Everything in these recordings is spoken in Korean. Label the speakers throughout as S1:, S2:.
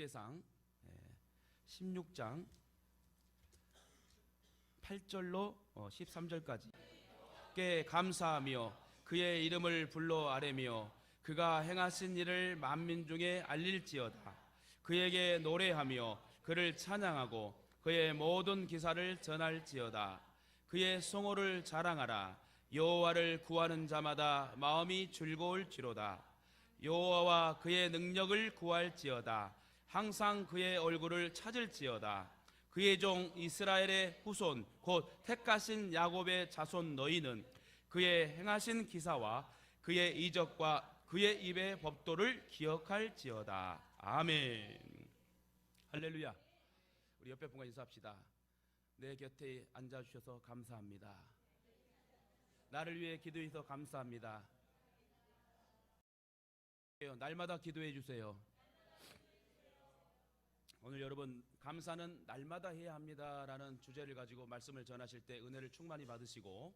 S1: 사무엘대상 16장 8절로 13절까지. 께 감사하며 그의 이름을 불러 아뢰며 그가 행하신 일을 만민 중에 알릴지어다. 그에게 노래하며 그를 찬양하고 그의 모든 기사를 전할지어다. 그의 성호를 자랑하라. 여호와를 구하는 자마다 마음이 즐거울지로다. 여호와와 그의 능력을 구할지어다. 항상 그의 얼굴을 찾을지어다. 그의 종 이스라엘의 후손 곧 택하신 야곱의 자손 너희는 그의 행하신 기사와 그의 이적과 그의 입의 법도를 기억할지어다. 아멘. 할렐루야. 우리 옆에 분과 인사합시다. 내 곁에 앉아주셔서 감사합니다. 나를 위해 기도해 주셔서 감사합니다. 날마다 기도해 주세요. 오늘 여러분, 감사는 날마다 해야 합니다라는 주제를 가지고 말씀을 전하실 때 은혜를 충만히 받으시고,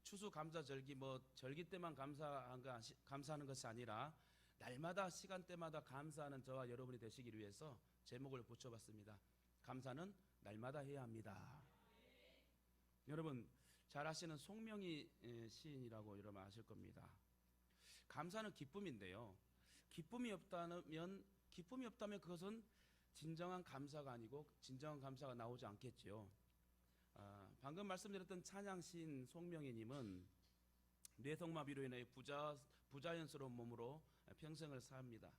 S1: 추수감사절기 절기 때만 감사하는 것이 아니라 날마다 시간대마다 감사하는 저와 여러분이 되시기 위해서 제목을 붙여봤습니다. 감사는 날마다 해야 합니다. 여러분 잘 아시는 송명희 시인이라고 여러분 아실 겁니다. 감사는 기쁨인데요, 기쁨이 없다면 그것은 진정한 감사가 아니고 진정한 감사가 나오지 않겠죠. 방금 말씀드렸던 찬양 시인 송명희님은 뇌성마비로 인해 부자연스러운 몸으로 평생을 삽니다.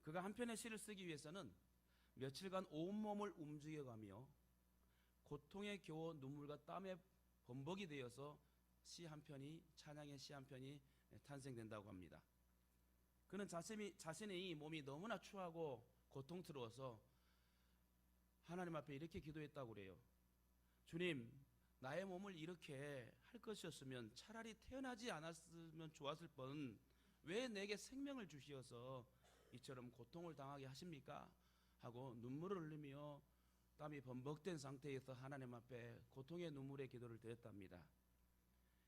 S1: 그가 한 편의 시를 쓰기 위해서는 며칠간 온몸을 움직여가며 고통에 겨워 눈물과 땀에 범벅이 되어서 시 한 편이, 찬양의 시 한 편이 탄생된다고 합니다. 그는 자신의 이 몸이 너무나 추하고 고통스러워서 하나님 앞에 이렇게 기도했다고 그래요. 주님, 나의 몸을 이렇게 할 것이었으면 차라리 태어나지 않았으면 좋았을 뻔, 왜 내게 생명을 주시어서 이처럼 고통을 당하게 하십니까? 하고 눈물을 흘리며 땀이 범벅된 상태에서 하나님 앞에 고통의 눈물의 기도를 드렸답니다.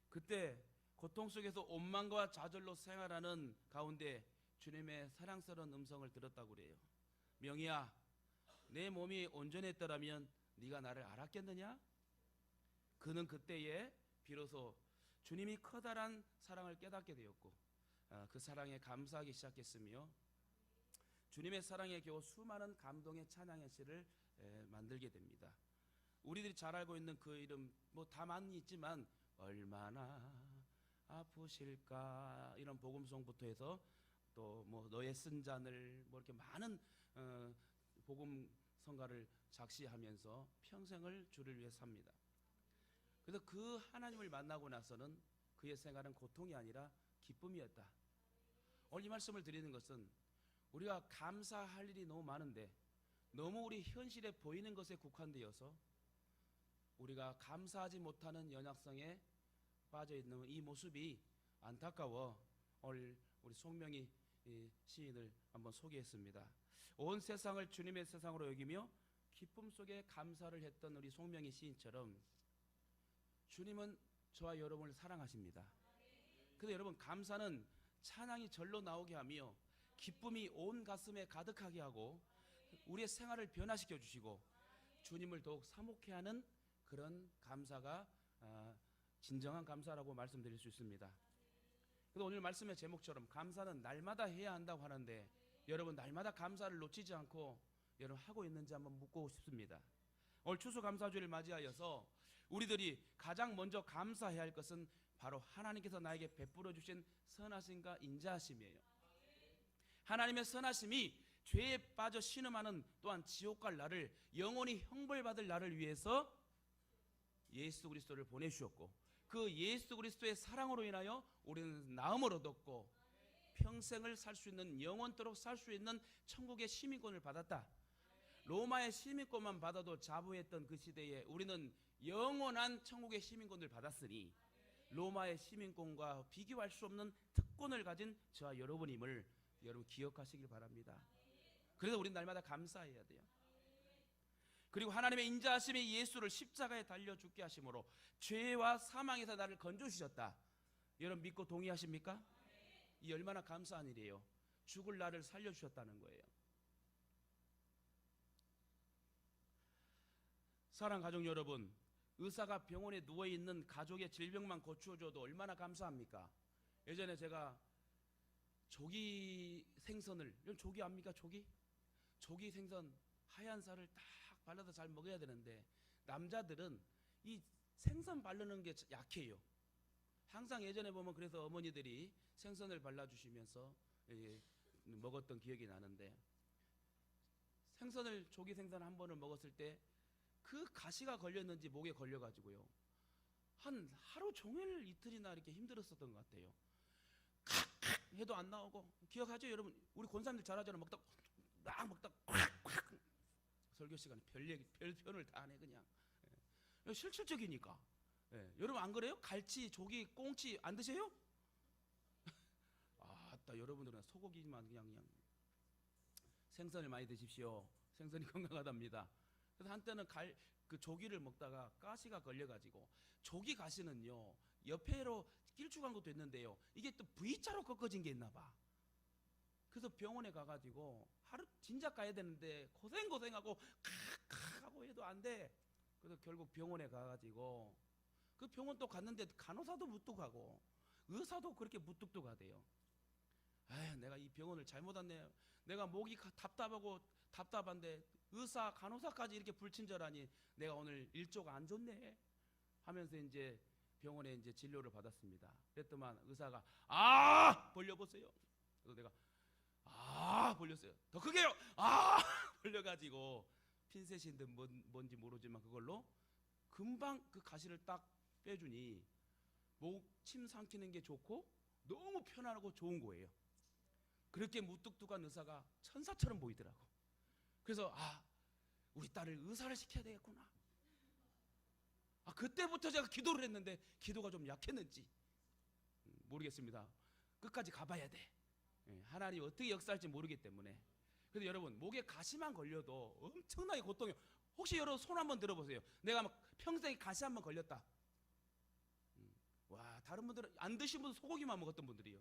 S1: 그때 고통 속에서 원망과 좌절로 생활하는 가운데 주님의 사랑스러운 음성을 들었다고 그래요. 명희야, 내 몸이 온전했더라면 네가 나를 알았겠느냐? 그는 그때에 비로소 주님이 커다란 사랑을 깨닫게 되었고, 그 사랑에 감사하기 시작했으며, 주님의 사랑에 겨우 수많은 감동의 찬양의 시를 만들게 됩니다. 우리들이 잘 알고 있는 그 이름 다 많이 있지만, 얼마나 아프실까, 이런 복음송부터 해서 또 너의 쓴 잔을 이렇게 많은 복음성가를 작시하면서 평생을 주를 위해 삽니다. 그래서 그 하나님을 만나고 나서는 그의 생활은 고통이 아니라 기쁨이었다. 오늘 이 말씀을 드리는 것은 우리가 감사할 일이 너무 많은데 너무 우리 현실에 보이는 것에 국한되어서 우리가 감사하지 못하는 연약성에 빠져있는 이 모습이 안타까워 오늘 우리 송명희 시인을 한번 소개했습니다. 온 세상을 주님의 세상으로 여기며 기쁨 속에 감사를 했던 우리 송명희 시인처럼 주님은 저와 여러분을 사랑하십니다. 그런데 여러분, 감사는 찬양이 절로 나오게 하며 기쁨이 온 가슴에 가득하게 하고 우리의 생활을 변화시켜 주시고 주님을 더욱 사모케 하는 그런 감사가 진정한 감사라고 말씀드릴 수 있습니다. 그래서 오늘 말씀의 제목처럼 감사는 날마다 해야 한다고 하는데, 여러분 날마다 감사를 놓치지 않고 여러분 하고 있는지 한번 묻고 싶습니다. 오늘 추수감사주를 맞이하여서 우리들이 가장 먼저 감사해야 할 것은 바로 하나님께서 나에게 베풀어 주신 선하심과 인자하심이에요. 하나님의 선하심이 죄에 빠져 신음하는, 또한 지옥 갈 나를, 영원히 형벌받을 나를 위해서 예수 그리스도를 보내주셨고, 그 예수 그리스도의 사랑으로 인하여 우리는 나음을 얻었고 평생을 살 수 있는, 영원토록 살 수 있는 천국의 시민권을 받았다. 로마의 시민권만 받아도 자부했던 그 시대에 우리는 영원한 천국의 시민권을 받았으니 로마의 시민권과 비교할 수 없는 특권을 가진 저와 여러분임을 여러분 기억하시길 바랍니다. 그래서 우리는 날마다 감사해야 돼요. 그리고 하나님의 인자하심이 예수를 십자가에 달려 죽게 하심으로 죄와 사망에서 나를 건져주셨다. 여러분 믿고 동의하십니까? 이 얼마나 감사한 일이에요. 죽을 나를 살려주셨다는 거예요. 사랑 가족 여러분, 의사가 병원에 누워있는 가족의 질병만 고쳐줘도 얼마나 감사합니까? 예전에 제가 조기 생선을, 조기 압니까? 조기 생선 하얀 살을 딱 발라서 잘 먹어야 되는데 남자들은 이 생선 바르는 게 약해요. 항상 예전에 보면 그래서 어머니들이 생선을 발라주시면서 먹었던 기억이 나는데, 조기 생선 한 번을 먹었을 때 그 가시가 걸렸는지 목에 걸려가지고요, 한 하루 종일 이틀이나 이렇게 힘들었었던 것 같아요. 칵칵 해도 안 나오고. 기억하죠 여러분? 우리 권사님들 잘하잖아요. 먹다 콱콱. 설교 시간에 별편을 다 하네 그냥. 실질적이니까. 여러분 안 그래요? 갈치, 조기, 꽁치 안 드세요? 아따, 여러분들은 소고기만 그냥 생선을 많이 드십시오. 생선이 건강하답니다. 그래서 한때는 그 조기를 먹다가 가시가 걸려가지고, 조기 가시는요 옆에로 길쭉한 것도 있는데요, 이게 또 V자로 꺾어진 게 있나봐. 그래서 병원에 가가지고 하루 진작 가야 되는데 고생하고 칵칵 하고 해도 안 돼. 그래서 결국 병원에 가가지고, 그 병원 또 갔는데 간호사도 무뚝하고 의사도 그렇게 무뚝뚝하대요. 아휴, 내가 이 병원을 잘못 왔네. 내가 목이 답답한데 의사 간호사까지 이렇게 불친절하니 내가 오늘 일조가 안 좋네 하면서 이제 병원에 이제 진료를 받았습니다. 그랬더만 의사가 벌려보세요. 그래서 내가 벌렸어요. 더 크게요. 벌려가지고 핀셋인데 뭔지 모르지만 그걸로 금방 그 가시를 딱 빼주니 목 침 삼키는 게 좋고 너무 편안하고 좋은 거예요. 그렇게 무뚝뚝한 의사가 천사처럼 보이더라고. 그래서 우리 딸을 의사를 시켜야 되겠구나. 그때부터 제가 기도를 했는데 기도가 좀 약했는지 모르겠습니다. 끝까지 가봐야 돼. 하나님 어떻게 역사할지 모르기 때문에. 그래서 여러분, 목에 가시만 걸려도 엄청나게 고통이에요. 혹시 여러분 손 한번 들어보세요. 내가 막 평생에 가시 한번 걸렸다. 와, 다른 분들은 안 드신 분, 소고기만 먹었던 분들이요.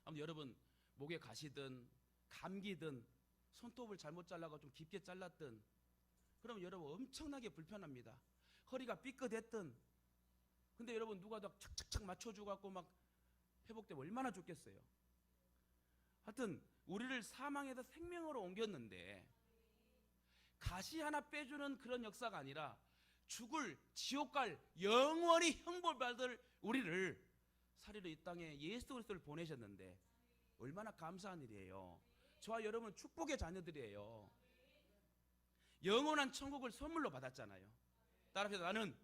S1: 아무튼 여러분, 목에 가시든 감기든 손톱을 잘못 잘라가 좀 깊게 잘랐든, 그럼 여러분 엄청나게 불편합니다. 허리가 삐끗했든. 근데 여러분, 누가 다 착착착 맞춰주고 갖고 막 회복되면 얼마나 좋겠어요. 하여튼 우리를 사망에서 생명으로 옮겼는데, 가시 하나 빼주는 그런 역사가 아니라 죽을 지옥 갈 영원히 형벌받을 우리를 살리러 이 땅에 예수 그리스도를 보내셨는데 얼마나 감사한 일이에요. 저와 여러분은 축복의 자녀들이에요. 영원한 천국을 선물로 받았잖아요. 따라서 나는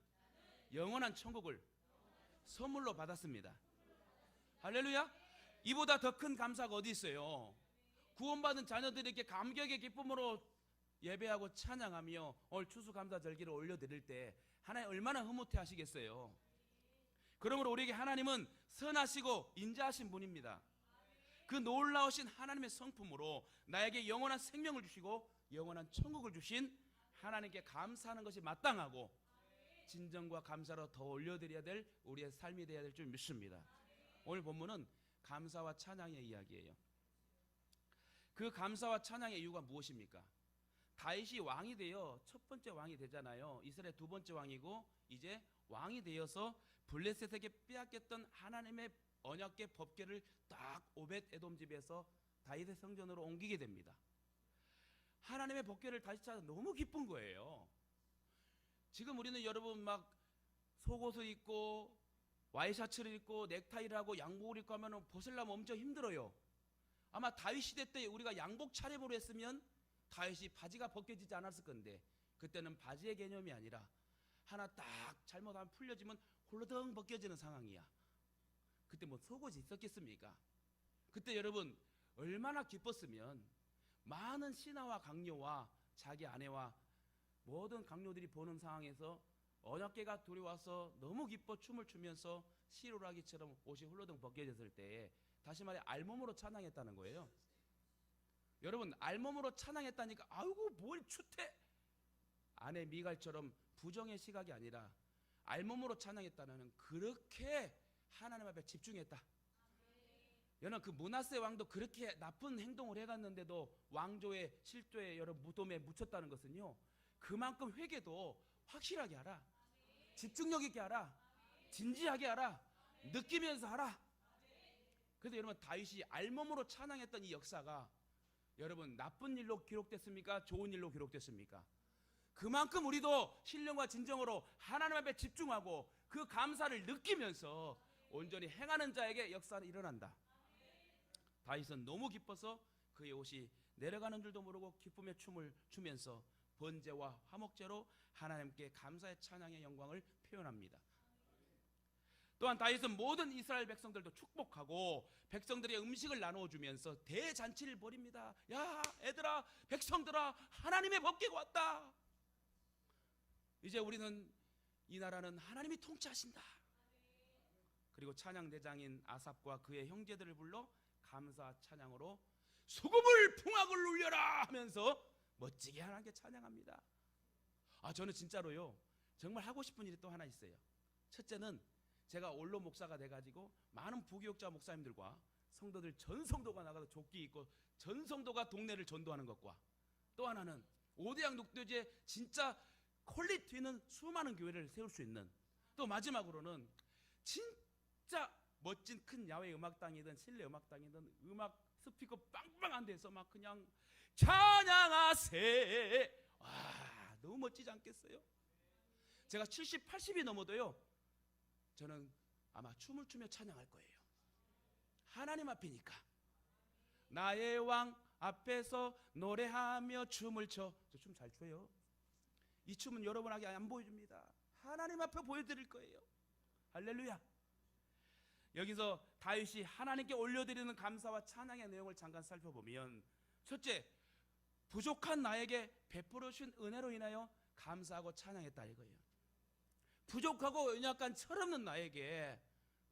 S1: 영원한 천국을 선물로 받았습니다. 할렐루야. 이보다 더 큰 감사가 어디 있어요. 구원받은 자녀들에게 감격의 기쁨으로 예배하고 찬양하며 오늘 추수감사절기를 올려드릴 때 하나님 얼마나 흐뭇해 하시겠어요. 그러므로 우리에게 하나님은 선하시고 인자하신 분입니다. 그 놀라우신 하나님의 성품으로 나에게 영원한 생명을 주시고 영원한 천국을 주신 하나님께 감사하는 것이 마땅하고 진정과 감사로 더 올려드려야 될 우리의 삶이 되어야 될 줄 믿습니다. 오늘 본문은 감사와 찬양의 이야기예요. 그 감사와 찬양의 이유가 무엇입니까? 다윗이 왕이 되어 첫 번째 왕이 되잖아요. 이스라엘 두 번째 왕이고 이제 왕이 되어서 블레셋에게 빼앗겼던 하나님의 언약궤 법궤를 딱 오벳 에돔 집에서 다윗의 성전으로 옮기게 됩니다. 하나님의 법궤를 다시 찾아 너무 기쁜 거예요. 지금 우리는 여러분 막 속옷을 입고 와이셔츠를 입고 넥타이를 하고 양복을 입고 하면 벗으려면 엄청 힘들어요. 아마 다윗 시대 때 우리가 양복 차림으로 했으면 다윗이 바지가 벗겨지지 않았을 건데, 그때는 바지의 개념이 아니라 하나 딱 잘못하면 풀려지면 홀로덩 벗겨지는 상황이야. 그때 뭐 속옷이 있었겠습니까? 그때 여러분 얼마나 기뻤으면 많은 신하와 강요와 자기 아내와 모든 강요들이 보는 상황에서 언약궤가 들어와서 너무 기뻐 춤을 추면서 시로라기처럼 옷이 홀로덩 벗겨졌을 때 다시 말해 알몸으로 찬양했다는 거예요. 여러분, 알몸으로 찬양했다니까 아이고 뭘 추태, 아내 미갈처럼 부정의 시각이 아니라 알몸으로 찬양했다는, 그렇게 하나님 앞에 집중했다. 여러분, 그 므낫세 왕도 그렇게 나쁜 행동을 해갔는데도 왕조의 실조에 여러분 무덤에 묻혔다는 것은요, 그만큼 회개도 확실하게 하라. 집중력 있게 하라. 진지하게 하라. 느끼면서 하라. 그래서 여러분, 다윗이 알몸으로 찬양했던 이 역사가 여러분 나쁜 일로 기록됐습니까? 좋은 일로 기록됐습니까? 그만큼 우리도 신령과 진정으로 하나님 앞에 집중하고 그 감사를 느끼면서 온전히 행하는 자에게 역사는 일어난다. 다윗은 너무 기뻐서 그의 옷이 내려가는 줄도 모르고 기쁨의 춤을 추면서 번제와 화목제로 하나님께 감사의 찬양의 영광을 표현합니다. 또한 다윗은 모든 이스라엘 백성들도 축복하고 백성들의 음식을 나누어주면서 대잔치를 벌입니다. 야, 애들아, 백성들아, 하나님의 법궤가 왔다. 이제 우리는, 이 나라는 하나님이 통치하신다. 그리고 찬양 대장인 아삽과 그의 형제들을 불러 감사 찬양으로 수금을 풍악을 울려라 하면서 멋지게 하나님께 찬양합니다. 저는 진짜로요, 정말 하고 싶은 일이 또 하나 있어요. 첫째는 제가 원로 목사가 돼가지고 많은 부교육자 목사님들과 성도들, 전 성도가 나가서 조끼 입고 전 성도가 동네를 전도하는 것과, 또 하나는 오대양 녹두지에 진짜 퀄리티 있는 수많은 교회를 세울 수 있는, 또 마지막으로는 진짜 멋진 큰 야외 음악당이든 실내 음악당이든 음악 스피커 빵빵한 데서 막 그냥 찬양하세. 와, 너무 멋지지 않겠어요? 제가 70, 80이 넘어도요, 저는 아마 춤을 추며 찬양할 거예요. 하나님 앞이니까. 나의 왕 앞에서 노래하며 춤을 춰. 저 춤 잘 춰요. 이 춤은 여러분에게 안 보여줍니다. 하나님 앞에 보여드릴 거예요. 할렐루야. 여기서 다윗이 하나님께 올려드리는 감사와 찬양의 내용을 잠깐 살펴보면, 첫째, 부족한 나에게 베풀어 주신 은혜로 인하여 감사하고 찬양했다 이거예요. 부족하고 연약한 철없는 나에게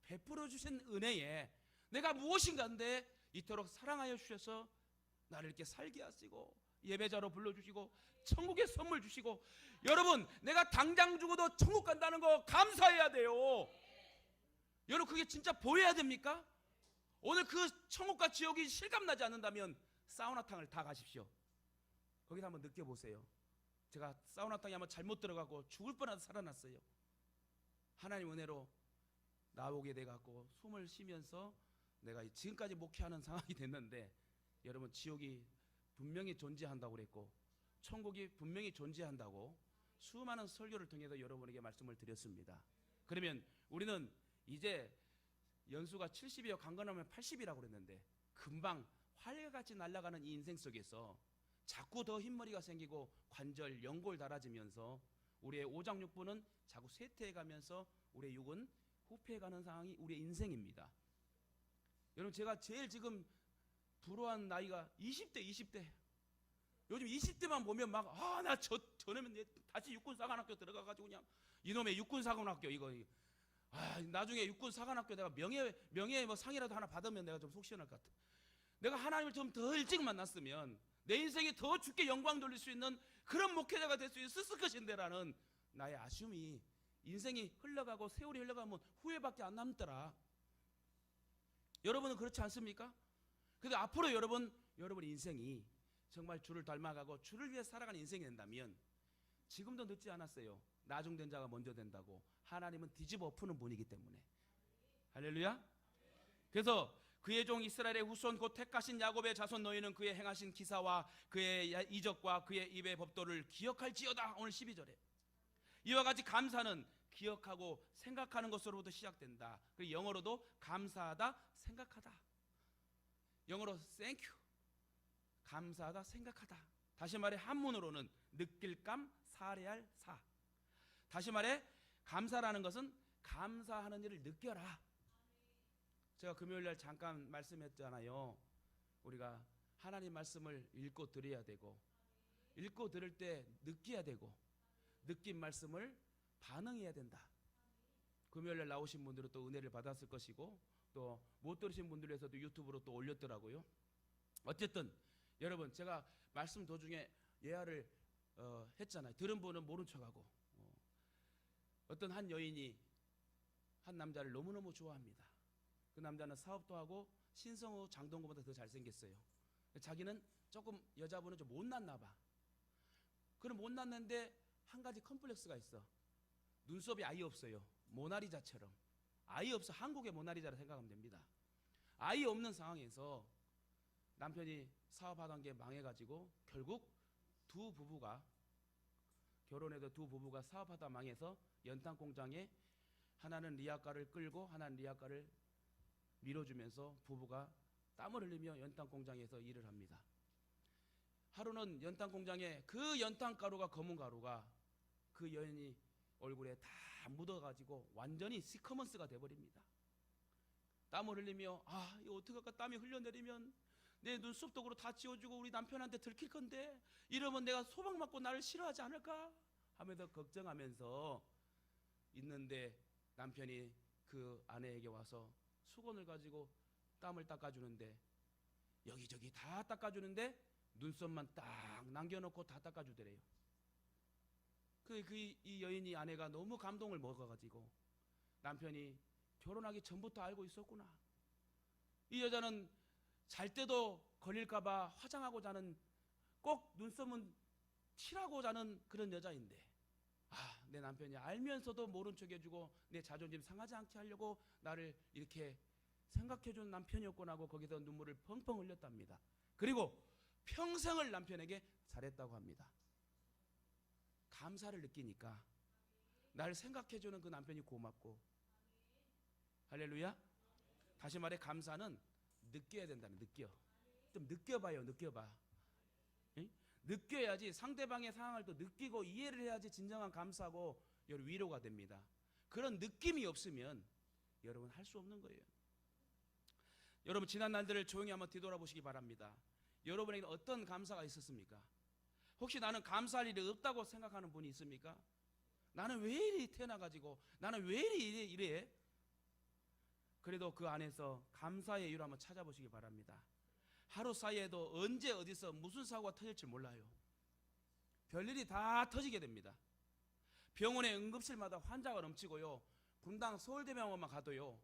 S1: 베풀어 주신 은혜에 내가 무엇인가인데 이토록 사랑하여 주셔서 나를 이렇게 살게 하시고 예배자로 불러주시고 천국의 선물 주시고, 여러분, 내가 당장 죽어도 천국 간다는 거 감사해야 돼요. 여러분, 그게 진짜 보여야 됩니까? 오늘 그 천국과 지옥이 실감나지 않는다면 사우나탕을 다 가십시오. 거기서 한번 느껴보세요. 제가 사우나탕에 한번 잘못 들어가고 죽을 뻔하다 살아났어요. 하나님 은혜로 나오게 돼갖고 숨을 쉬면서 내가 지금까지 목회하는 상황이 됐는데, 여러분, 지옥이 분명히 존재한다고 그랬고 천국이 분명히 존재한다고 수많은 설교를 통해서 여러분에게 말씀을 드렸습니다. 그러면 우리는 이제 연수가 70이요 강건하면 80이라고 그랬는데, 금방 활같이 날아가는 이 인생 속에서 자꾸 더 흰머리가 생기고 관절, 연골 달아지면서 우리의 오장육부는 자꾸 쇠퇴해가면서 우리의 육은 후퇴해가는 상황이 우리의 인생입니다. 여러분, 제가 제일 지금 불우한 나이가 20대. 요즘 20대만 보면 막 나 저놈은 다시 육군사관학교 들어가가지고 그냥 이놈의 육군사관학교 이거 나중에 육군사관학교 내가 명예 뭐 상이라도 하나 받으면 내가 좀 속 시원할 것 같아. 내가 하나님을 좀 더 일찍 만났으면 내 인생에 더 주께 영광 돌릴 수 있는 그런 목회자가 될 수 있었을 것인데라는 나의 아쉬움이, 인생이 흘러가고 세월이 흘러가면 후회밖에 안 남더라. 여러분은 그렇지 않습니까? 근데 앞으로 여러분 인생이 정말 주를 닮아가고 주를 위해 살아가는 인생이 된다면 지금도 늦지 않았어요. 나중된 자가 먼저 된다고. 하나님은 뒤집어 엎는 분이기 때문에. 할렐루야. 그래서 그의 종 이스라엘의 후손 곧 택하신 야곱의 자손 너희는 그의 행하신 기사와 그의 이적과 그의 입의 법도를 기억할지어다. 오늘 12절에 이와 같이 감사는 기억하고 생각하는 것으로부터 시작된다. 그리고 영어로도 감사하다, 생각하다. 영어로 thank you, 감사하다, 생각하다. 다시 말해 한문으로는 느낄감, 사례할 사. 다시 말해 감사라는 것은 감사하는 일을 느껴라. 제가 금요일날 잠깐 말씀했잖아요. 우리가 하나님 말씀을 읽고 들어야 되고, 읽고 들을 때 느껴야 되고, 느낀 말씀을 반응해야 된다. 금요일날 나오신 분들은 또 은혜를 받았을 것이고, 또 못 들으신 분들에서도 유튜브로 또 올렸더라고요. 어쨌든 여러분, 제가 말씀 도중에 예화를 했잖아요. 들은 분은 모른 척하고, 어떤 한 여인이 한 남자를 너무너무 좋아합니다. 그 남자는 사업도 하고 신성우 장동건보다 더 잘생겼어요. 자기는 조금, 여자분은 좀 못났나 봐. 그럼 못 낳는데 한 가지 컴플렉스가 있어. 눈썹이 아예 없어요. 모나리자처럼. 아예 없어. 한국의 모나리자라 생각하면 됩니다. 아예 없는 상황에서 남편이 사업하던 게 망해가지고 결국 두 부부가 결혼해도 두 부부가 사업하다 망해서 연탄 공장에 하나는 리아카를 끌고 하나는 리아카를 밀어주면서 부부가 땀을 흘리며 연탄 공장에서 일을 합니다. 하루는 연탄 공장에 그 연탄 가루가 검은 가루가 그 여인이 얼굴에 다 묻어가지고 완전히 시커먼스가 돼버립니다. 땀을 흘리며 이거 어떡할까, 땀이 흘려내리면 내 눈썹도구로 다 지워주고 우리 남편한테 들킬 건데 이러면 내가 소방 맞고 나를 싫어하지 않을까 하면서 걱정하면서 있는데 남편이 그 아내에게 와서 수건을 가지고 땀을 닦아주는데 여기저기 다 닦아주는데 눈썹만 딱 남겨놓고 다 닦아주더래요. 이 여인이 아내가 너무 감동을 먹어가지고 남편이 결혼하기 전부터 알고 있었구나. 이 여자는 잘 때도 걸릴까봐 화장하고 자는, 꼭 눈썹은 칠하고 자는 그런 여자인데 내 남편이 알면서도 모른 척 해주고 내 자존심 상하지 않게 하려고 나를 이렇게 생각해주는 남편이었구나 하고 거기서 눈물을 펑펑 흘렸답니다. 그리고 평생을 남편에게 잘했다고 합니다. 감사를 느끼니까 나를 생각해주는 그 남편이 고맙고. 할렐루야. 다시 말해 감사는 느껴야 된다는, 좀 느껴봐요. 느껴봐. 응? 느껴야지 상대방의 상황을 또 느끼고 이해를 해야지 진정한 감사고 위로가 됩니다. 그런 느낌이 없으면 여러분 할 수 없는 거예요. 여러분 지난 날들을 조용히 한번 뒤돌아보시기 바랍니다. 여러분에게 어떤 감사가 있었습니까? 혹시 나는 감사할 일이 없다고 생각하는 분이 있습니까? 나는 왜 이리 태어나가지고 나는 왜 이래? 그래도 그 안에서 감사의 이유를 한번 찾아보시기 바랍니다. 하루 사이에도 언제 어디서 무슨 사고가 터질지 몰라요. 별일이 다 터지게 됩니다. 병원의 응급실마다 환자가 넘치고요. 분당 서울대병원만 가도요.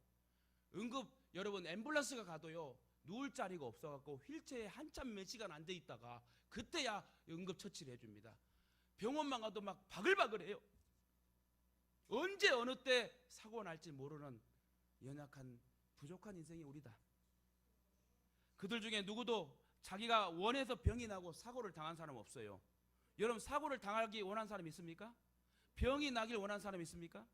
S1: 여러분 앰뷸런스가 가도요. 누울 자리가 없어갖고 휠체어에 한참 몇 시간 앉아 있다가 그때야 응급처치를 해줍니다. 병원만 가도 막 바글바글해요. 언제 어느 때 사고가 날지 모르는 연약한 부족한 인생이 우리다. 그들 중에 누구도 자기가 원해서 병이 나고 사고를 당한 사람 없어요. 여러분 사고를 당하기 원한 사람 있습니까? 병이 나길 원한 사람 있습니까?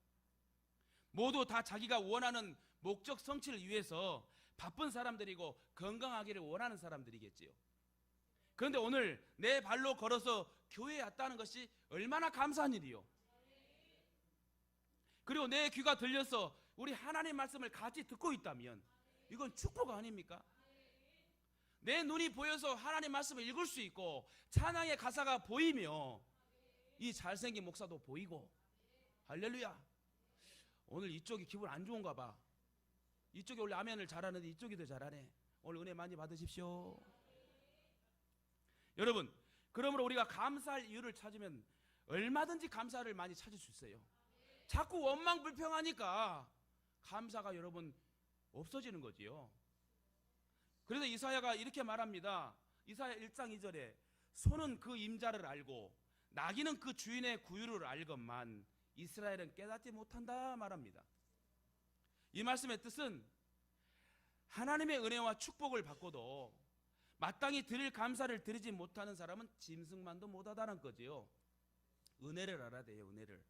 S1: 모두 다 자기가 원하는 목적 성취를 위해서 바쁜 사람들이고 건강하기를 원하는 사람들이겠지요. 그런데 오늘 내 발로 걸어서 교회에 왔다는 것이 얼마나 감사한 일이요. 그리고 내 귀가 들려서 우리 하나님 말씀을 같이 듣고 있다면 이건 축복 아닙니까? 내 눈이 보여서 하나님 말씀을 읽을 수 있고 찬양의 가사가 보이며 이 잘생긴 목사도 보이고. 할렐루야. 오늘 이쪽이 기분 안 좋은가 봐. 이쪽이 원래 아멘을 잘하는데 이쪽이 더 잘하네. 오늘 은혜 많이 받으십시오. 여러분, 그러므로 우리가 감사할 이유를 찾으면 얼마든지 감사를 많이 찾을 수 있어요. 자꾸 원망 불평하니까 감사가 여러분 없어지는 거지요. 그래서 이사야가 이렇게 말합니다. 이사야 1장 2절에 소는 그 임자를 알고 나귀는 그 주인의 구유를 알건만 이스라엘은 깨닫지 못한다 말합니다. 이 말씀의 뜻은 하나님의 은혜와 축복을 받고도 마땅히 드릴 감사를 드리지 못하는 사람은 짐승만도 못하다는 거지요. 은혜를 알아야 돼요. 은혜를.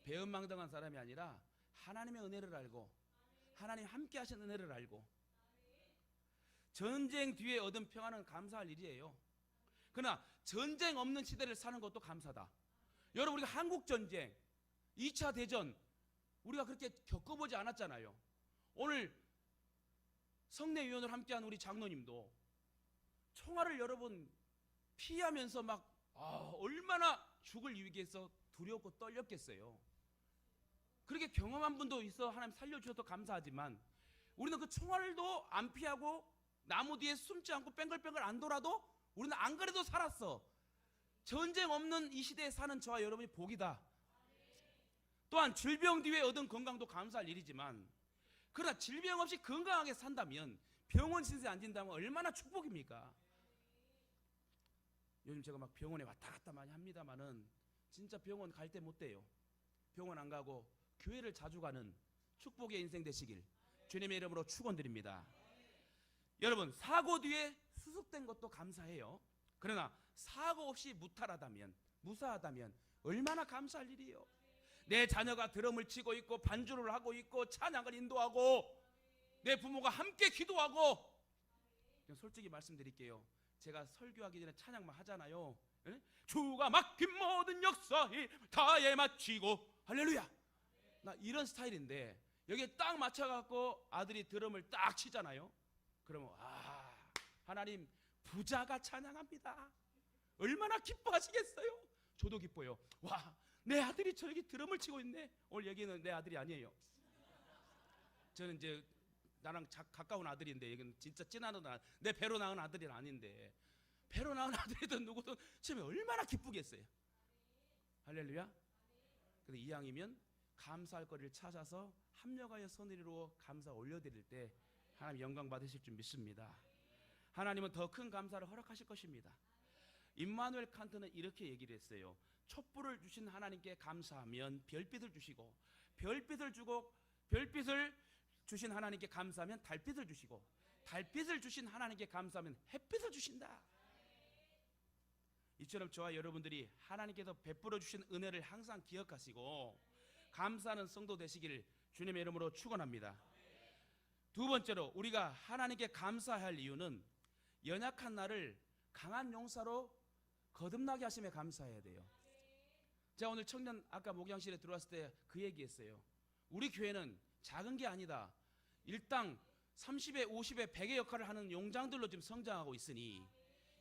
S1: 배은망덕한 사람이 아니라 하나님의 은혜를 알고 하나님 함께 하신 은혜를 알고. 전쟁 뒤에 얻은 평안은 감사할 일이에요. 그러나 전쟁 없는 시대를 사는 것도 감사다. 여러분 우리가 한국전쟁 2차 대전 우리가 그렇게 겪어보지 않았잖아요. 오늘 성례위원을 함께한 우리 장로님도 총알을 여러분 피하면서 막 얼마나 죽을 위기에서 두렵고 떨렸겠어요. 그렇게 경험한 분도 있어 하나님 살려주셔서 감사하지만 우리는 그 총알도 안 피하고 나무 뒤에 숨지 않고 뺑글뺑글 안 돌아도 우리는 안 그래도 살았어. 전쟁 없는 이 시대에 사는 저와 여러분이 복이다. 또한 질병 뒤에 얻은 건강도 감사할 일이지만 그러나 질병 없이 건강하게 산다면 병원 신세 안 진다면 얼마나 축복입니까? 요즘 제가 막 병원에 왔다 갔다 많이 합니다만은 진짜 병원 갈 때 못 돼요. 병원 안 가고 교회를 자주 가는 축복의 인생 되시길 주님의 이름으로 축원드립니다. 여러분, 사고 뒤에 수습된 것도 감사해요. 그러나 사고 없이 무사하다면 얼마나 감사할 일이에요. 내 자녀가 드럼을 치고 있고 반주를 하고 있고 찬양을 인도하고 내 부모가 함께 기도하고. 솔직히 말씀드릴게요. 제가 설교하기 전에 찬양만 하잖아요. 에? 주가 맡긴 모든 역사에 다해 마치고 할렐루야. 나 이런 스타일인데 여기에 딱 맞춰갖고 아들이 드럼을 딱 치잖아요. 그러면 하나님 부자가 찬양합니다. 얼마나 기뻐하시겠어요. 저도 기뻐요. 와, 내 아들이 저기 드럼을 치고 있네. 오늘 여기는 내 아들이 아니에요. 저는 이제 나랑 가까운 아들인데 여기는 진짜 찐한 아들, 내 배로 낳은 아들이 아닌데 배로 낳은 아들이든 누구든 처음에 얼마나 기쁘겠어요. 할렐루야. 근데 이왕이면 감사할 거리를 찾아서 합력하여 선을 이루어 감사 올려드릴 때 하나님 영광 받으실 줄 믿습니다. 하나님은 더 큰 감사를 허락하실 것입니다. 임마누엘 칸트는 이렇게 얘기를 했어요. 촛불을 주신 하나님께 감사하면 별빛을 주시고, 별빛을 주신 하나님께 감사하면 달빛을 주시고, 달빛을 주신 하나님께 감사하면 햇빛을 주신다. 이처럼 저와 여러분들이 하나님께서 베풀어 주신 은혜를 항상 기억하시고 감사하는 성도 되시기를 주님의 이름으로 축원합니다. 두 번째로 우리가 하나님께 감사할 이유는 연약한 나를 강한 용사로 거듭나게 하심에 감사해야 돼요. 제가 오늘 청년 아까 목양실에 들어왔을 때 그 얘기했어요. 우리 교회는 작은 게 아니다. 일당 30회, 50회, 100의 역할을 하는 용장들로 지금 성장하고 있으니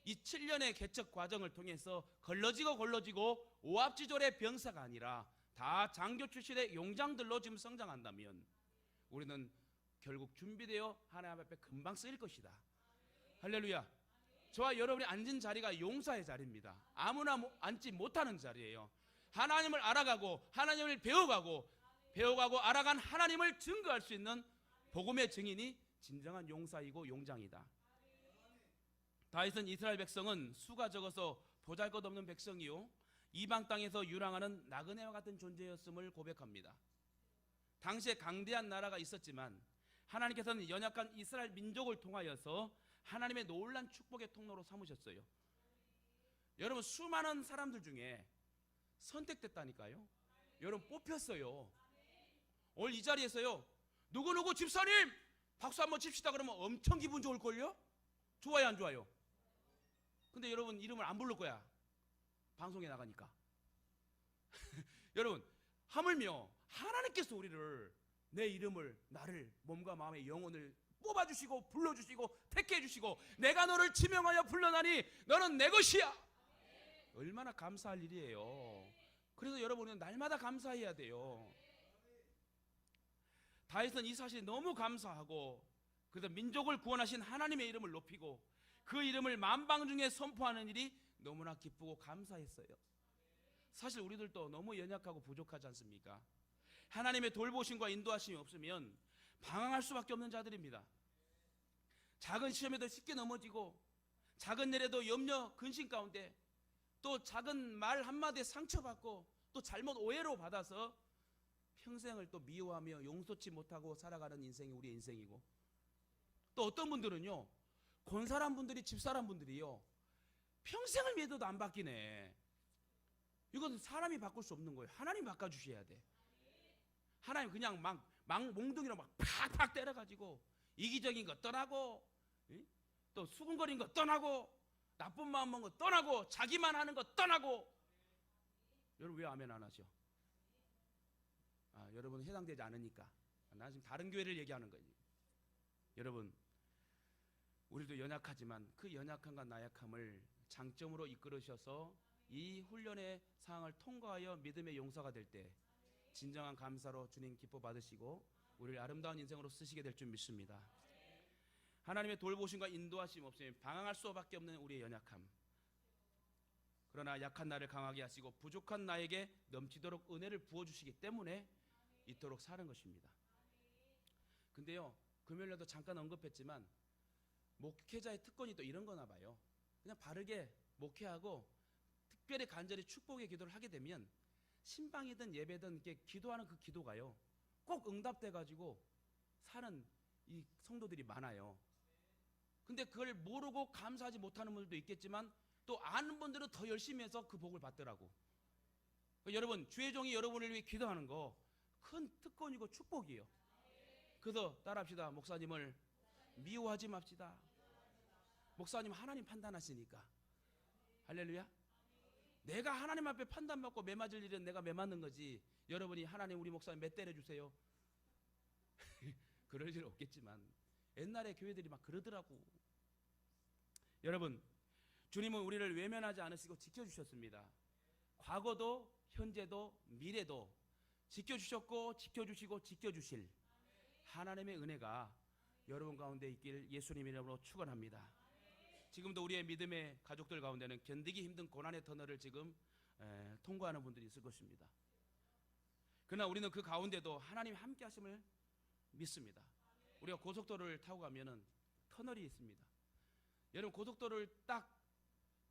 S1: 이 7년의 개척 과정을 통해서 걸러지고 오합지졸의 병사가 아니라 다 장교 출신의 용장들로 지금 성장한다면 우리는 결국 준비되어 하나님 앞에 금방 쓰일 것이다. 할렐루야. 저와 여러분이 앉은 자리가 용사의 자리입니다. 아무나 앉지 못하는 자리예요. 하나님을 알아가고 하나님을 배워가고 알아간 하나님을 증거할 수 있는 복음의 증인이 진정한 용사이고 용장이다. 다윗은 이스라엘 백성은 수가 적어서 보잘것없는 백성이요 이방 땅에서 유랑하는 나그네와 같은 존재였음을 고백합니다. 당시에 강대한 나라가 있었지만 하나님께서는 연약한 이스라엘 민족을 통하여서 하나님의 놀란 축복의 통로로 삼으셨어요. 여러분, 수많은 사람들 중에 선택됐다니까요. 여러분, 뽑혔어요. 오늘 이 자리에서요, 누구누구 집사님 박수 한번 칩시다 그러면 엄청 기분 좋을걸요? 좋아요, 안 좋아요? 근데 여러분 이름을 안 부를 거야. 방송에 나가니까. 여러분, 하물며 하나님께서 내 이름을, 나를, 몸과 마음의 영혼을 뽑아주시고 불러주시고 택해주시고 내가 너를 지명하여 불러나니 너는 내 것이야. 얼마나 감사할 일이에요. 그래서 여러분은 날마다 감사해야 돼요. 다윗은 이 사실이 너무 감사하고 그래서 민족을 구원하신 하나님의 이름을 높이고 그 이름을 만방 중에 선포하는 일이 너무나 기쁘고 감사했어요. 사실 우리들도 너무 연약하고 부족하지 않습니까? 하나님의 돌보심과 인도하심이 없으면 방황할 수밖에 없는 자들입니다. 작은 시험에도 쉽게 넘어지고 작은 일에도 염려 근심 가운데 또 작은 말 한마디에 상처받고 또 잘못 오해로 받아서 평생을 또 미워하며 용서치 못하고 살아가는 인생이 우리의 인생이고, 또 어떤 분들은요, 권사람 분들이, 집사람 분들이요, 평생을 믿어도 안 바뀌네. 이건 사람이 바꿀 수 없는 거예요. 하나님 바꿔주셔야 돼. 하나님 그냥 막 몽둥이로 막 팍팍 때려가지고 이기적인 거 떠나고, 또 수군거린 거 떠나고, 나쁜 마음 먹은 거 떠나고, 자기만 하는 거 떠나고. 여러분 왜 아멘 안 하죠? 여러분 해당되지 않으니까. 나 지금 다른 교회를 얘기하는 거예요. 여러분, 우리도 연약하지만 그 연약함과 나약함을 장점으로 이끌으셔서 이 훈련의 상황을 통과하여 믿음의 용사가 될 때 진정한 감사로 주님 기뻐 받으시고 우리를 아름다운 인생으로 쓰시게 될 줄 믿습니다. 하나님의 돌보심과 인도하심 없으면 방황할 수밖에 없는 우리의 연약함. 그러나 약한 나를 강하게 하시고 부족한 나에게 넘치도록 은혜를 부어주시기 때문에 이토록 사는 것입니다. 근데요, 금요일날도 잠깐 언급했지만 목회자의 특권이 또 이런 거나 봐요. 그냥 바르게 목회하고 특별히 간절히 축복의 기도를 하게 되면 신방이든 예배든 이렇게 기도하는 그 기도가요 꼭 응답돼 가지고 사는 이 성도들이 많아요. 근데 그걸 모르고 감사하지 못하는 분들도 있겠지만 또 아는 분들은 더 열심히 해서 그 복을 받더라고. 여러분, 주의 종이 여러분을 위해 기도하는 거 큰 특권이고 축복이에요. 그래서 따라합시다. 목사님을 미워하지 맙시다. 목사님 하나님 판단하시니까. 할렐루야. 내가 하나님 앞에 판단받고 매 맞을 일은 내가 매 맞는 거지. 여러분이 하나님 우리 목사님 몇 때려주세요. 그럴 일 없겠지만 옛날에 교회들이 막 그러더라고. 여러분, 주님은 우리를 외면하지 않으시고 지켜주셨습니다. 과거도 현재도 미래도 지켜주셨고 지켜주시고 지켜주실 하나님의 은혜가 여러분 가운데 있길 예수님 이름으로 축원합니다. 지금도 우리의 믿음의 가족들 가운데는 견디기 힘든 고난의 터널을 지금 통과하는 분들이 있을 것입니다. 그러나 우리는 그 가운데도 하나님 함께 하심을 믿습니다. 우리가 고속도로를 타고 가면은 터널이 있습니다. 여러분, 고속도로를 딱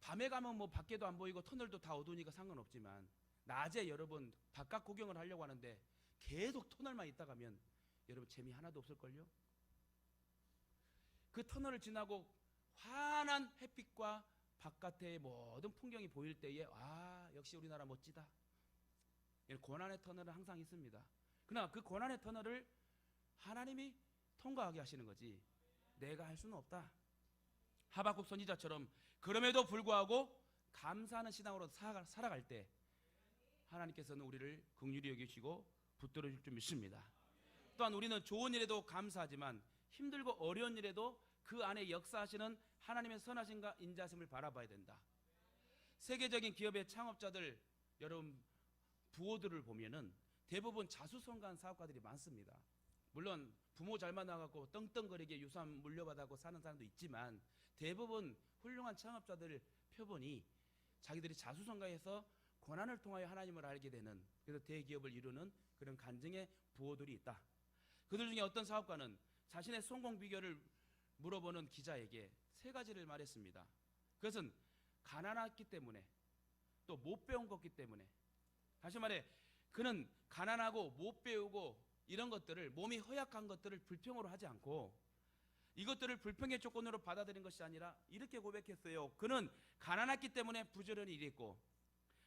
S1: 밤에 가면 뭐 밖에도 안 보이고 터널도 다 어두우니까 상관없지만 낮에 여러분 바깥 구경을 하려고 하는데 계속 터널만 있다 가면 여러분 재미 하나도 없을걸요? 그 터널을 지나고 환한 햇빛과 바깥의 모든 풍경이 보일 때에 역시 우리나라 멋지다. 고난의 터널은 항상 있습니다. 그러나 그 고난의 터널을 하나님이 통과하게 하시는 거지 내가 할 수는 없다. 하박국 선지자처럼 그럼에도 불구하고 감사하는 신앙으로 살아갈 때 하나님께서는 우리를 긍휼히 여기시고 붙들어 줄 줄 믿습니다. 또한 우리는 좋은 일에도 감사하지만 힘들고 어려운 일에도 그 안에 역사하시는 하나님의 선하심과 인자심을 바라봐야 된다. 세계적인 기업의 창업자들 여러분 부호들을 보면은 대부분 자수성가한 사업가들이 많습니다. 물론 부모 잘 만나갖고 떵떵거리게 유산 물려받아고 사는 사람도 있지만 대부분 훌륭한 창업자들 표본이 자기들이 자수성가해서 고난을 통하여 하나님을 알게 되는, 그래서 대기업을 이루는 그런 간증의 부호들이 있다. 그들 중에 어떤 사업가는 자신의 성공 비결을 물어보는 기자에게 세 가지를 말했습니다. 그것은 가난했기 때문에, 또 못 배운 거기 때문에, 다시 말해 그는 가난하고 못 배우고 이런 것들을, 몸이 허약한 것들을 불평으로 하지 않고 이것들을 불평의 조건으로 받아들인 것이 아니라 이렇게 고백했어요. 그는 가난했기 때문에 부지런히 일했고,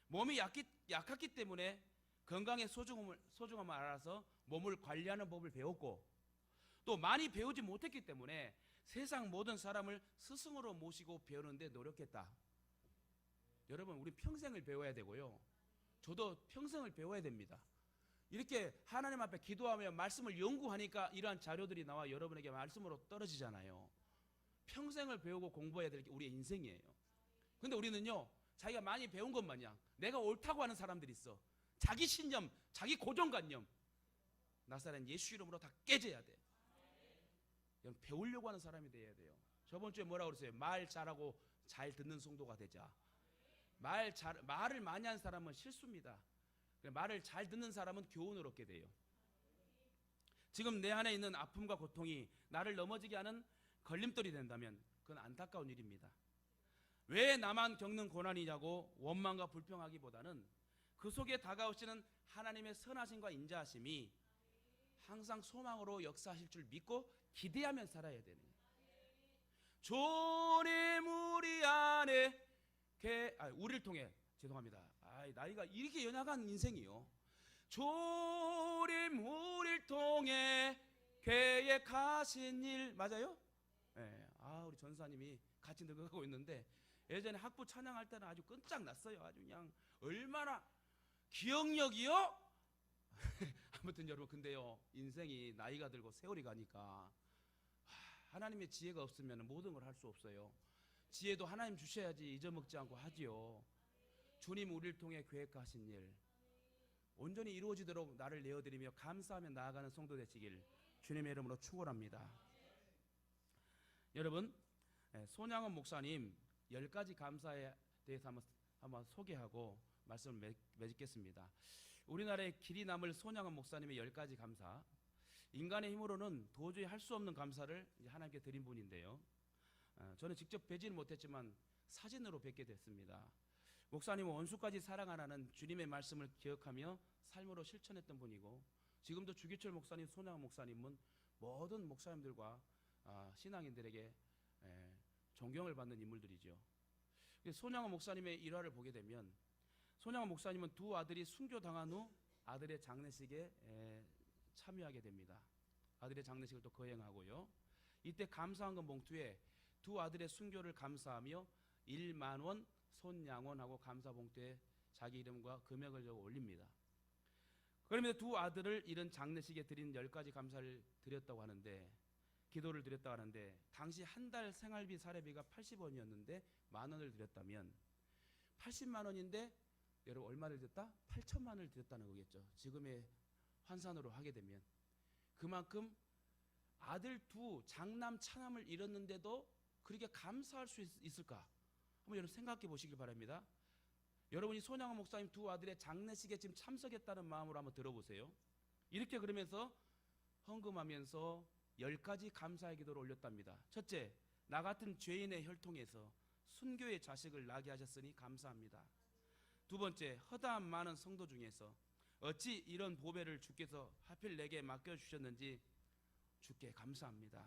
S1: 몸이 약했기 때문에 건강의 소중함을 알아서 몸을 관리하는 법을 배웠고, 또 많이 배우지 못했기 때문에 세상 모든 사람을 스승으로 모시고 배우는데 노력했다. 여러분, 우리 평생을 배워야 되고요. 저도 평생을 배워야 됩니다. 이렇게 하나님 앞에 기도하며 말씀을 연구하니까 이러한 자료들이 나와 여러분에게 말씀으로 떨어지잖아요. 평생을 배우고 공부해야 될 게 우리의 인생이에요. 근데 우리는요, 자기가 많이 배운 것 마냥 내가 옳다고 하는 사람들이 있어. 자기 신념, 자기 고정관념, 나사렛 예수 이름으로 다 깨져야 돼. 배우려고 하는 사람이 돼야 돼요. 저번 주에 뭐라고 그랬어요? 말 잘하고 잘 듣는 성도가 되자. 말을 많이 하는 사람은 실수입니다. 말을 잘 듣는 사람은 교훈을 얻게 돼요. 지금 내 안에 있는 아픔과 고통이 나를 넘어지게 하는 걸림돌이 된다면 그건 안타까운 일입니다. 왜 나만 겪는 고난이냐고 원망과 불평하기보다는 그 속에 다가오시는 하나님의 선하심과 인자하심이 항상 소망으로 역사하실 줄 믿고 기대하며 살아야 되는 거예요. 주님 우리 안에 우리를 통해, 죄송합니다. 나이가 이렇게 연약한 인생이요. 주님 우리를 통해 계획하신 일, 맞아요? 네. 우리 전사님이 같이 늙어가고 있는데 예전에 학부 찬양할 때는 아주 끈짝났어요. 아주 그냥 얼마나 기억력이요? 아무튼 여러분, 근데요, 인생이 나이가 들고 세월이 가니까 하나님의 지혜가 없으면 모든 걸 할 수 없어요. 지혜도 하나님 주셔야지 잊어먹지 않고 하지요. 주님 우리를 통해 계획하신 일 온전히 이루어지도록 나를 내어드리며 감사하며 나아가는 성도 되시길 주님의 이름으로 축원합니다. 여러분, 손양원 목사님 10가지 감사에 대해서 한번 소개하고 말씀을 맺겠습니다. 우리나라의 길이 남을 손양원 목사님의 10가지 감사, 인간의 힘으로는 도저히 할 수 없는 감사를 하나님께 드린 분인데요. 저는 직접 뵈지는 못했지만 사진으로 뵙게 됐습니다. 목사님은 원수까지 사랑하라는 주님의 말씀을 기억하며 삶으로 실천했던 분이고, 지금도 주기철 목사님, 손양원 목사님은 모든 목사님들과 신앙인들에게 존경을 받는 인물들이죠. 손양원 목사님의 일화를 보게 되면, 손양원 목사님은 두 아들이 순교당한 후 아들의 장례식에 참여하게 됩니다. 아들의 장례식을 또 거행하고요. 이때 감사헌금 봉투에 두 아들의 순교를 감사하며 1만 원 손양원하고 감사봉투에 자기 이름과 금액을 적어 올립니다. 그러면서 두 아들을 이런 장례식에 드린 10가지 감사를 드렸다고 하는데, 기도를 드렸다고 하는데, 당시 한 달 생활비 사례비가 80원이었는데 10,000원을 드렸다면 80만 원인데 여러분 얼마를 드렸다? 8천만 원을 드렸다는 거겠죠. 지금의 환산으로 하게 되면 그만큼 아들 두 장남 차남을 잃었는데도 그렇게 감사할 수 있을까? 한번 여러분 생각해 보시길 바랍니다. 여러분이 손양원 목사님 두 아들의 장례식에 지금 참석했다는 마음으로 한번 들어보세요. 이렇게 그러면서 헌금하면서 10가지 감사의 기도를 올렸답니다. 첫째, 나 같은 죄인의 혈통에서 순교의 자식을 낳게 하셨으니 감사합니다. 두 번째, 허다한 많은 성도 중에서 어찌 이런 보배를 주께서 하필 내게 맡겨주셨는지 주께 감사합니다.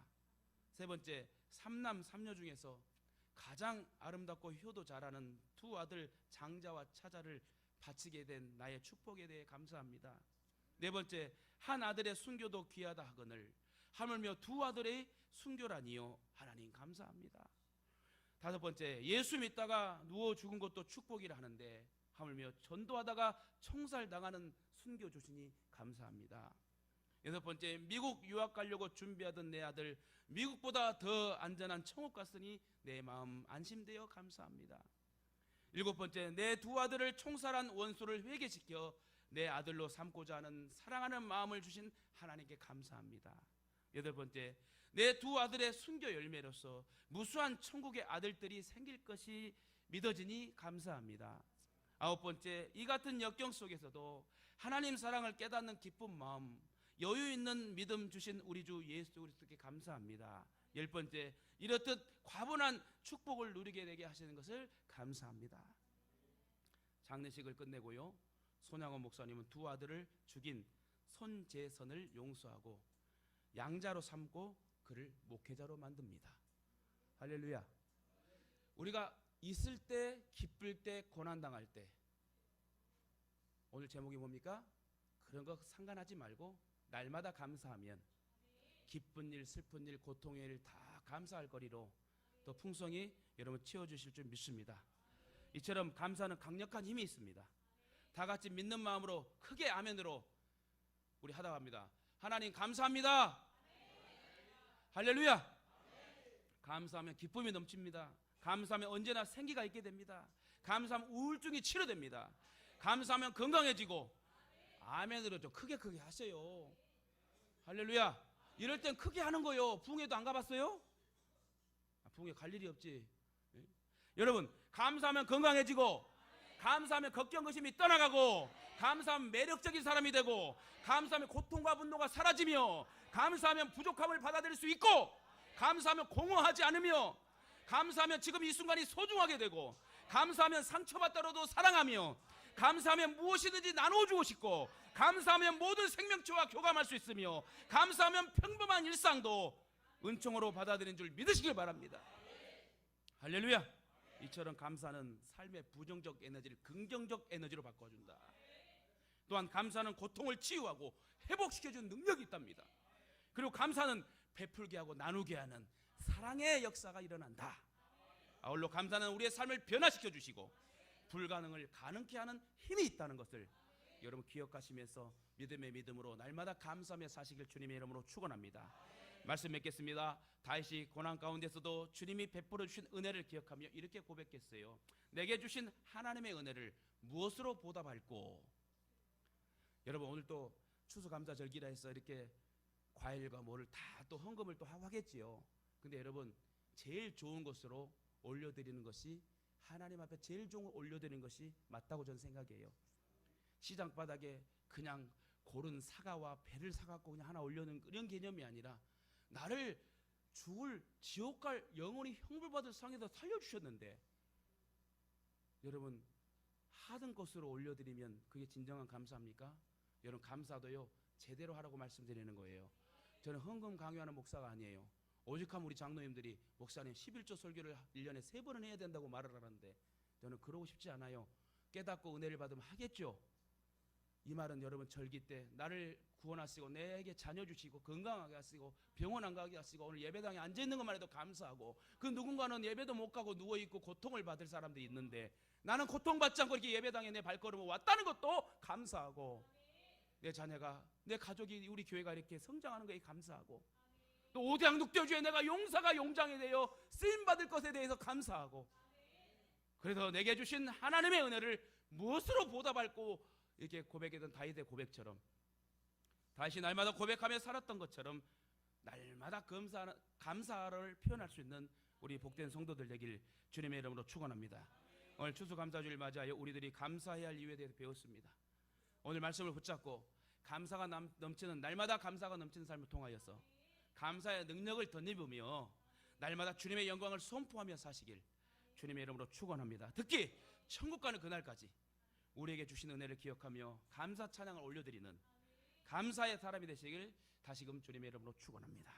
S1: 세 번째, 삼남 삼녀 중에서 가장 아름답고 효도 잘하는 두 아들 장자와 차자를 바치게 된 나의 축복에 대해 감사합니다. 네 번째, 한 아들의 순교도 귀하다 하거늘 하물며 두 아들의 순교라니요 하나님 감사합니다. 다섯 번째, 예수 믿다가 누워 죽은 것도 축복이라 하는데 하물며 전도하다가 총살당하는 순교 주시니 감사합니다. 여섯 번째, 미국 유학 가려고 준비하던 내 아들 미국보다 더 안전한 천국 갔으니 내 마음 안심되어 감사합니다. 일곱 번째, 내 두 아들을 총살한 원수를 회개시켜 내 아들로 삼고자 하는 사랑하는 마음을 주신 하나님께 감사합니다. 여덟 번째, 내 두 아들의 순교 열매로서 무수한 천국의 아들들이 생길 것이 믿어지니 감사합니다. 아홉 번째, 이 같은 역경 속에서도 하나님 사랑을 깨닫는 기쁜 마음, 여유 있는 믿음 주신 우리 주 예수 그리스도께 감사합니다. 열 번째, 이렇듯 과분한 축복을 누리게 되게 하시는 것을 감사합니다. 장례식을 끝내고요, 손양원 목사님은 두 아들을 죽인 손재선을 용서하고 양자로 삼고 그를 목회자로 만듭니다. 할렐루야. 우리가 있을 때, 기쁠 때, 고난당할 때, 오늘 제목이 뭡니까? 그런 거 상관하지 말고 날마다 감사하면 기쁜 일, 슬픈 일, 고통의 일 다 감사할 거리로 또 풍성히 여러분 채워주실 줄 믿습니다. 이처럼 감사는 강력한 힘이 있습니다. 다 같이 믿는 마음으로 크게 아멘으로 우리 하다 갑니다. 하나님 감사합니다. 할렐루야. 감사하면 기쁨이 넘칩니다. 감사하면 언제나 생기가 있게 됩니다. 감사하면 우울증이 치료됩니다. 감사하면 건강해지고, 아멘으로 좀 크게 하세요. 할렐루야. 이럴 땐 크게 하는 거요. 부흥회도 안 가봤어요? 부흥회 갈 일이 없지. 여러분, 감사하면 건강해지고, 감사하면 걱정 의심이 떠나가고, 감사하면 매력적인 사람이 되고, 감사하면 고통과 분노가 사라지며, 감사하면 부족함을 받아들일 수 있고, 감사하면 공허하지 않으며, 감사하면 지금 이 순간이 소중하게 되고, 감사하면 상처받더라도 사랑하며, 감사하면 무엇이든지 나눠주고 싶고, 감사하면 모든 생명체와 교감할 수 있으며, 감사하면 평범한 일상도 은총으로 받아들이는 줄 믿으시길 바랍니다. 할렐루야. 이처럼 감사는 삶의 부정적 에너지를 긍정적 에너지로 바꿔준다. 또한 감사는 고통을 치유하고 회복시켜주는 능력이 있답니다. 그리고 감사는 베풀게 하고 나누게 하는 사랑의 역사가 일어난다. 아울러 감사는 우리의 삶을 변화시켜 주시고 불가능을 가능케 하는 힘이 있다는 것을 여러분 기억하시면서 믿음의 믿음으로 날마다 감사하며 사시길 주님의 이름으로 축원합니다. 말씀 맺겠습니다. 다윗이 고난 가운데서도 주님이 베풀어 주신 은혜를 기억하며 이렇게 고백했어요. 내게 주신 하나님의 은혜를 무엇으로 보답할꼬? 여러분, 오늘 또 추수감사절기라 해서 이렇게 과일과 뭐를 다 또 헌금을 또 하고 하겠지요. 근데 여러분, 제일 좋은 것으로 올려드리는 것이, 하나님 앞에 제일 좋은 걸 올려드리는 것이 맞다고 저는 생각해요. 시장 바닥에 그냥 고른 사과와 배를 사갖고 그냥 하나 올려놓는 이런 개념이 아니라, 나를 죽을 지옥 갈 영원히 형벌받을 상에서 살려주셨는데, 여러분 하던 것으로 올려드리면 그게 진정한 감사합니까? 여러분 감사도요 제대로 하라고 말씀드리는 거예요. 저는 헌금 강요하는 목사가 아니에요. 오죽하면 우리 장로님들이 목사님 11조 설교를 1년에 3번은 해야 된다고 말을 하는데, 저는 그러고 싶지 않아요. 깨닫고 은혜를 받으면 하겠죠. 이 말은 여러분 절기 때 나를 구원하시고 내게 자녀 주시고 건강하게 하시고 병원 안 가게 하시고 오늘 예배당에 앉아있는 것만 해도 감사하고, 그 누군가는 예배도 못 가고 누워있고 고통을 받을 사람들이 있는데 나는 고통받지 않고 이렇게 예배당에 내 발걸음을 왔다는 것도 감사하고, 내 자녀가 내 가족이 우리 교회가 이렇게 성장하는 것에 감사하고, 또 오대양 눅대주에 내가 용사가 용장이 되어 쓰임받을 것에 대해서 감사하고, 그래서 내게 주신 하나님의 은혜를 무엇으로 보답할고 이렇게 고백했던 다윗의 고백처럼, 다윗이 날마다 고백하며 살았던 것처럼 날마다 감사를 표현할 수 있는 우리 복된 성도들 되길 주님의 이름으로 축원합니다. 오늘 추수감사주를 맞이하여 우리들이 감사해야 할 이유에 대해서 배웠습니다. 오늘 말씀을 붙잡고 감사가 넘치는, 날마다 감사가 넘치는 삶을 통하여서 감사의 능력을 덧입으며 날마다 주님의 영광을 선포하며 사시길 주님의 이름으로 축원합니다. 특히 천국 가는 그날까지 우리에게 주신 은혜를 기억하며 감사 찬양을 올려드리는 감사의 사람이 되시길 다시금 주님의 이름으로 축원합니다.